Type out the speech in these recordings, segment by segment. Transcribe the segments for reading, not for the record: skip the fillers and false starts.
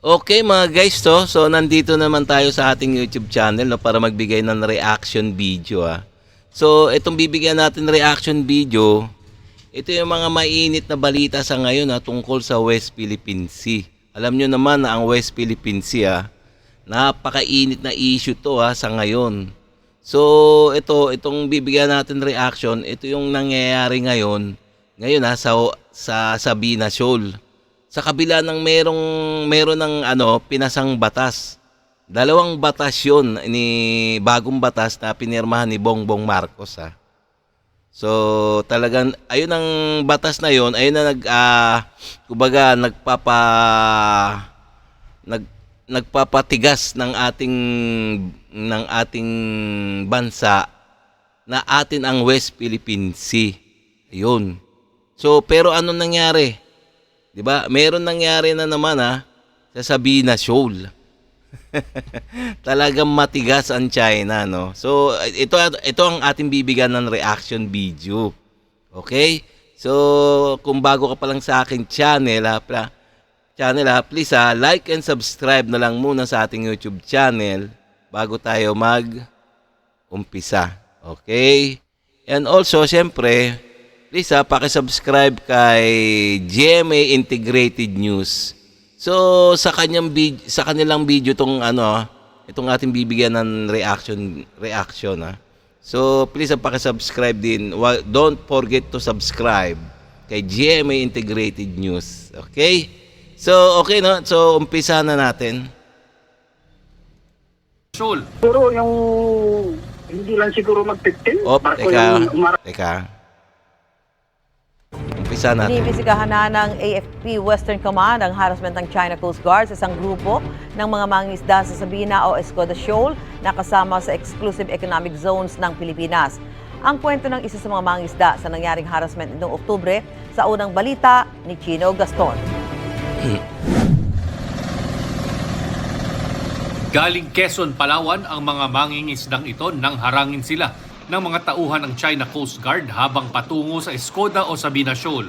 Okay mga guys, so nandito naman tayo sa ating YouTube channel no, para magbigay ng reaction video. So itong bibigyan natin reaction video, ito yung mga mainit na balita sa ngayon tungkol sa West Philippine Sea. Alam nyo naman na ang West Philippine Sea, napakainit na issue to sa ngayon. So itong bibigyan natin reaction, ito yung nangyayari ngayon sa Sabina Shoal. Sa kabila ng meron ng pinasang batas. Dalawang batas 'yon, bagong batas na pinirmahan ni Bongbong Marcos So talagang ayun ang batas na 'yon, ayun na kumbaga nagpapatigas ng ating bansa na atin ang West Philippine Sea. Ayun. So pero ano nangyari? 'Di ba? Meron nangyari na naman sa Sabina Shoal. Talagang matigas ang China, no? So ito ang ating bibigyan ng reaction video. Okay? So kung bago ka pa lang sa aking channel, please like and subscribe na lang muna sa ating YouTube channel bago tayo mag-umpisa. Okay? And also, syempre, please paki-subscribe kay GMA Integrated News. So sa kanilang video itong ating bibigyan ng reaction. So please paki-subscribe din. Don't forget to subscribe kay GMA Integrated News. Okay? So okay no. So umpisa na natin. Shoal. Siguro yung hindi lang siguro mag-15. Teka. Umpisa natin. Iniimbestigahan na ng AFP Western Command ang harassment ng China Coast Guard sa isang grupo ng mga mangingisda sa Sabina o Escoda Shoal na kasama sa Exclusive Economic Zones ng Pilipinas. Ang kwento ng isa sa mga mangingisda sa nangyaring harassment noong Oktubre sa unang balita ni Chino Gaston. Galing Quezon, Palawan ang mga mangingisdang ito nang harangin sila ng mga tauhan ng China Coast Guard habang patungo sa Escoda o Sabina Shoal.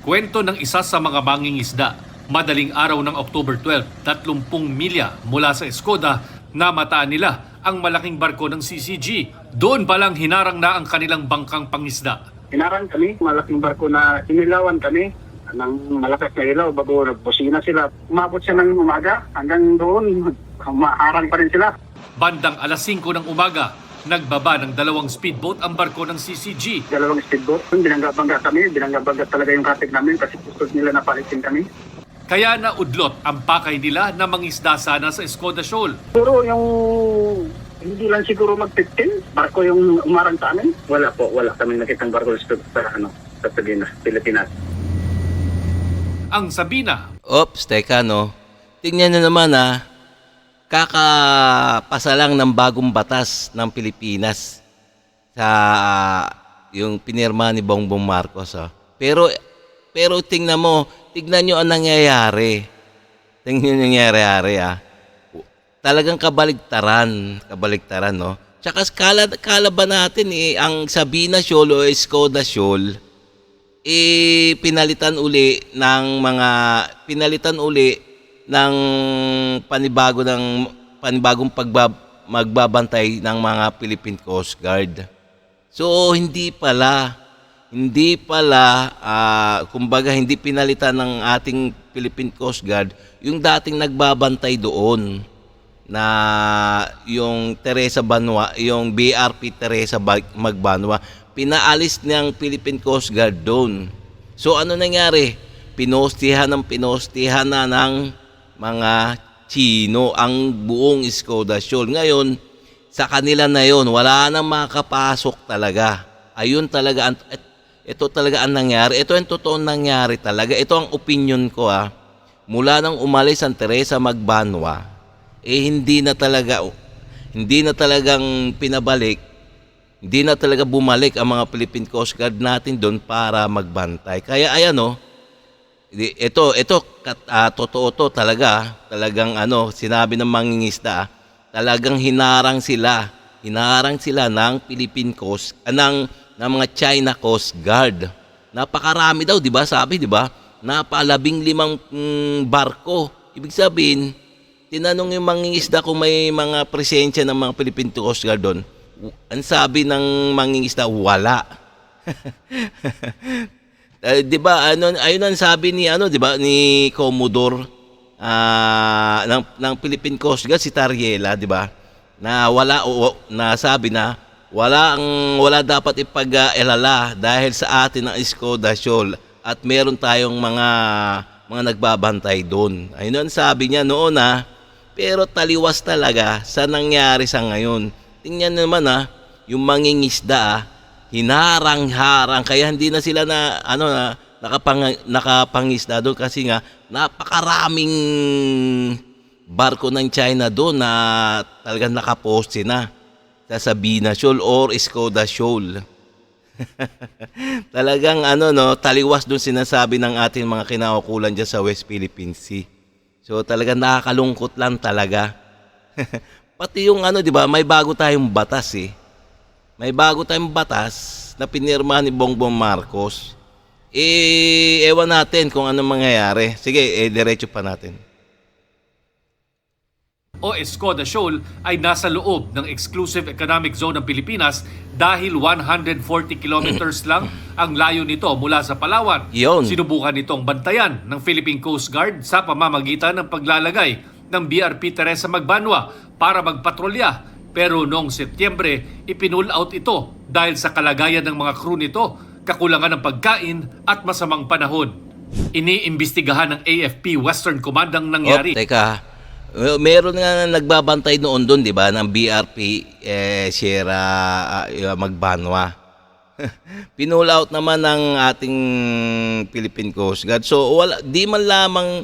Kwento ng isa sa mga mangingisda, madaling araw ng October 12, 30 milya mula sa Escoda, namataan nila ang malaking barko ng CCG. Doon palang hinarang na ang kanilang bangkang pangisda. Hinarang kami, malaking barko na inilawan kami ng malakas na ilaw bago nagbusina sila. Umabot siya ng umaga hanggang doon, maharang pa rin sila. Bandang alas 5 ng umaga, nagbaba ng 2 speedboat ang barko ng CCG. 2 speedboat, binangga-bangga kami, binangga-bangga talaga yung rating namin kasi gusto nila na palitin kami. Kaya naudlot ang pakay nila na mangisda sana sa Escoda Shoal. Siguro yung hindi lang siguro mag-15, barko yung umarang sa amin. Wala kami nakitang barko sa Sabina, Pilipinas. Ang Sabina. Oops, teka no. Tingnan nyo naman kakapasa lang ng bagong batas ng Pilipinas sa yung pinirma ni Bongbong Marcos. Pero tingnan nyo ang nangyayari. Tingnan nyo ang nangyayari Talagang kabaligtaran no. Tsaka kala ba natin ang Sabina Shoal o Escoda Shoal pinalitan uli ng panibagong magbabantay ng mga Philippine Coast Guard. So hindi pala kumbaga hindi pinalitan ng ating Philippine Coast Guard yung dating nagbabantay doon na yung Teresa Banwa, yung BRP Teresa Magbanwa, pinaalis ng Philippine Coast Guard doon. So ano nangyari? Pinostihan na ng mga Chino ang buong Escoda Shoal. Ngayon, sa kanila na yon, wala nang makapasok talaga. Ayun talaga, ito talaga ang nangyari. Ito ang totoong nangyari talaga. Ito ang opinion ko Mula nang umalis ang Teresa Magbanwa, hindi na talagang pinabalik, hindi na talaga bumalik ang mga Philippine Coast Guard natin doon para magbantay. Kaya ayan totoo to talagang sinabi ng mangingisda, talagang hinarang sila ng Philippine Coast ng mga China Coast Guard. Napakarami daw, 'di ba? Sabi, 'di ba? Napalabing 5 barko Ibig sabihin, tinanong yung mangingisda kung may mga presensya ng mga Philippine Coast Guard doon. Ang sabi ng mangingisda, wala. 'Di ba? Ayun ang sabi ni 'di ba, ni Commodore ng Philippine Coast Guard si Tariela, 'di ba? Na na sabi na wala dapat ipag-alala dahil sa atin ang Escoda Shoal at meron tayong mga nagbabantay doon. Ayun ang sabi niya noon pero taliwas talaga sa nangyari sa ngayon. Tingnan naman yung mangingisda hinarang-harang kaya hindi na sila nakapangisda doon kasi nga napakaraming barko ng China doon na talagang nakaposte na sa Sabina Shoal or Escoda Shoal. Talagang taliwas doon sinasabi ng ating mga kinaukulan dyan sa West Philippine Sea. So talagang nakakalungkot lang talaga. Pati yung 'di ba, may bago tayong batas May bago tayong batas na pinirmahan ni Bongbong Marcos. Ewan natin kung ano mangyayari. Sige, diretso pa natin. O Escoda Shoal ay nasa loob ng Exclusive Economic Zone ng Pilipinas dahil 140 kilometers lang ang layo nito mula sa Palawan. Yun. Sinubukan itong bantayan ng Philippine Coast Guard sa pamamagitan ng paglalagay ng BRP Teresa Magbanwa para magpatrolya. Pero noong Setyembre, ipinul out ito dahil sa kalagayan ng mga crew nito, kakulangan ng pagkain at masamang panahon. Iniimbestigahan ng AFP Western Command ang nangyari. Teka. Meron nga nagbabantay noon doon, 'di ba, ng BRP Sierra Magbanwa. Pinull out naman ng ating Philippine Coast Guard. So di man lamang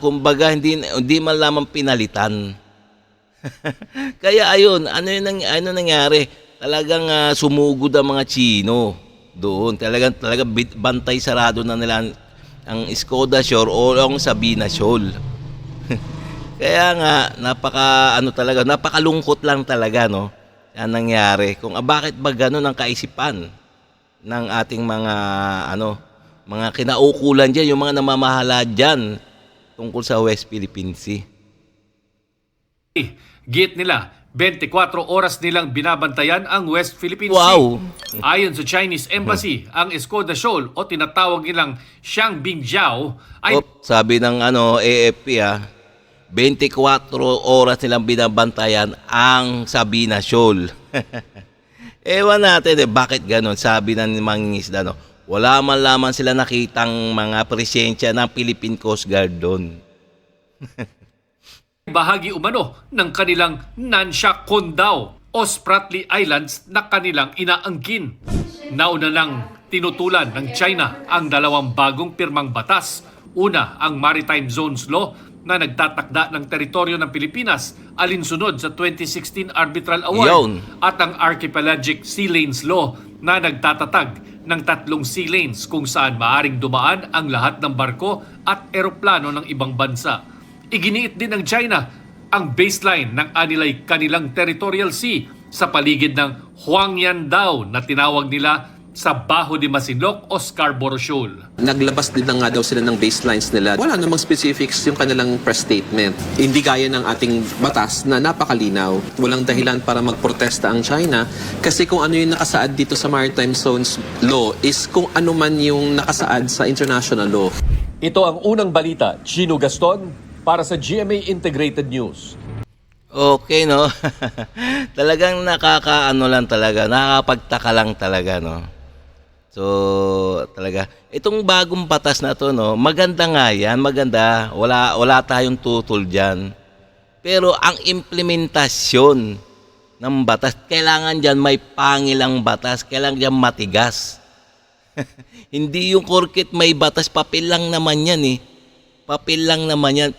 kumbaga hindi man lamang pinalitan. Kaya ayun, ano nangyari? Talagang sumugod ang mga Chino doon. Talagang bantay sarado na nila ang Escoda Shoal o ang Sabina Shoal. Kaya nga napakalungkot lang talaga ang nangyari. Kung bakit ba gano'n ang kaisipan ng ating mga kinaukulan diyan, yung mga namamahala diyan tungkol sa West Philippine Sea. Git nila, 24 oras nilang binabantayan ang West Philippine Wow. Sea. Ayon sa Chinese Embassy, ang Escoda Shoal o tinatawag nilang Xiangbingjiao ay Sabi ng AFP 24 oras nilang binabantayan ang Sabina Shoal. Ewan natin bakit gano'n. Sabi ng mangingisda wala man lamang sila nakitang mga presensya ng Philippine Coast Guard doon. bahagi umano ng kanilang Nansha Kondao o Spratly Islands na kanilang inaangkin. Nauna lang tinutulan ng China ang dalawang bagong pirmang batas. Una, ang Maritime Zones Law na nagtatakda ng teritoryo ng Pilipinas alinsunod sa 2016 Arbitral Award. Yun. At ang Archipelagic Sea Lanes Law na nagtatatag ng 3 sea lanes kung saan maaring dumaan ang lahat ng barko at eroplano ng ibang bansa. Iginiit din ng China ang baseline ng kanilang territorial sea sa paligid ng Huangyan Dao na tinawag nila sa Baho de Masinloc o Scarborough Shoal. Naglabas din na nga daw sila ng baselines nila. Wala namang specifics yung kanilang press statement. Hindi gaya ng ating batas na napakalinaw. Walang dahilan para magprotesta ang China kasi kung ano yung nakasaad dito sa Maritime Zones Law is kung ano man yung nakasaad sa international law. Ito ang unang balita, Chino Gaston, para sa GMA Integrated News. Okay, talagang nakakapagtaka lang talaga, So, talaga, itong bagong batas na to, maganda nga yan, maganda. Wala tayong tutol dyan. Pero ang implementasyon ng batas, kailangan dyan may pangilang batas, kailangan dyan matigas. Hindi yung korkit may batas, papel lang naman yan Papel lang naman yan.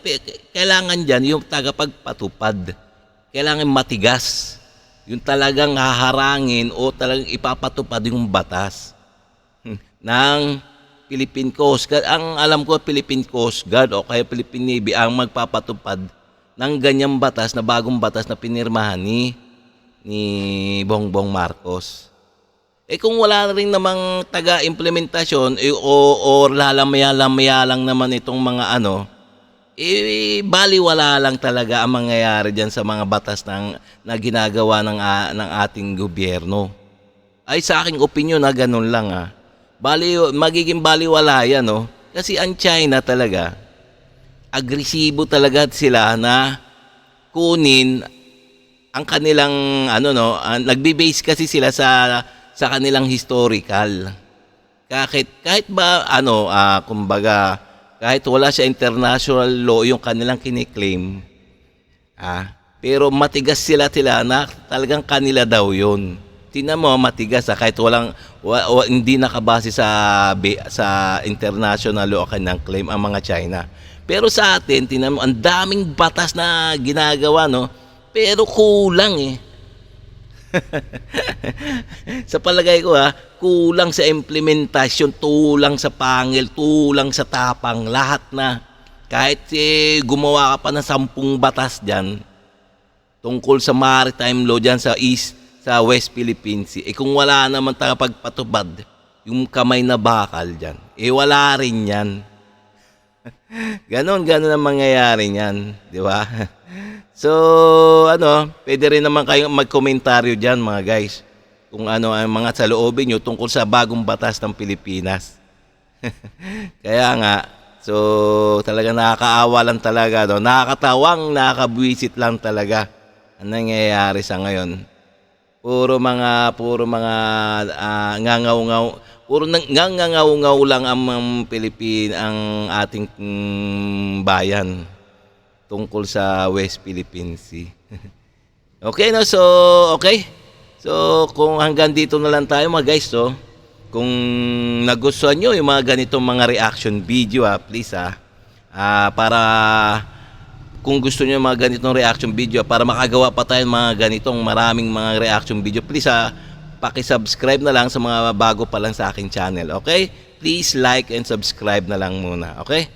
Kailangan dyan yung tagapagpatupad. Kailangan matigas. Yung talagang haharangin o talagang ipapatupad yung batas ng Philippine Coast Guard. Ang alam ko, Philippine Coast Guard o kaya Philippine Navy ang magpapatupad ng ganyang batas na bagong batas na pinirmahan ni Bongbong Marcos. Kung wala rin namang taga-implementasyon o lalamaya-lamaya lang naman itong mga baliwala lang talaga ang mangyayari diyan sa mga batas na ginagawa ng ating gobyerno. Ay sa aking opinyon na ganun lang magiging baliwala yan kasi ang China talaga agresibo talaga sila na kunin ang kanilang nagbe-base kasi sila sa kanilang historical. Kahit ba kumbaga kahit wala siya international law yung kanilang kiniklaim, pero matigas sila na talagang kanila daw yun. Tingnan mo, matigas kahit hindi nakabase sa international law ang kanilang claim ang mga China. Pero sa atin, tingnan mo, ang daming batas na ginagawa, pero kulang sa palagay ko kulang sa implementasyon, tulang sa pangil, tulang sa tapang, lahat na. Kahit gumawa ka pa ng 10 batas dyan tungkol sa maritime law dyan sa West Philippine Sea, kung wala naman pagpatubad yung kamay na bakal dyan, wala rin yan. Ganon ang mangyayari niyan, di ba? So, pwede rin naman kayong magkomentaryo dyan mga guys kung ano ang mga saloobin nyo tungkol sa bagong batas ng Pilipinas. Kaya nga, so talaga nakakaawa lang talaga, nakakatawang, nakakabwisit lang talaga ang nangyayari sa ngayon. Puro mga ngangaw-ngaw, puro ngangaw-ngaw lang ang ang ating bayan tungkol sa West Philippine Sea. Okay, So, kung hanggang dito na lang tayo mga guys, kung nagustuhan nyo yung mga ganitong mga reaction video, please, para kung gusto nyo yung mga ganitong reaction video, para makagawa pa tayo ng mga ganitong maraming mga reaction video, please, paki-subscribe na lang sa mga bago pa lang sa aking channel, okay? Please like and subscribe na lang muna, okay?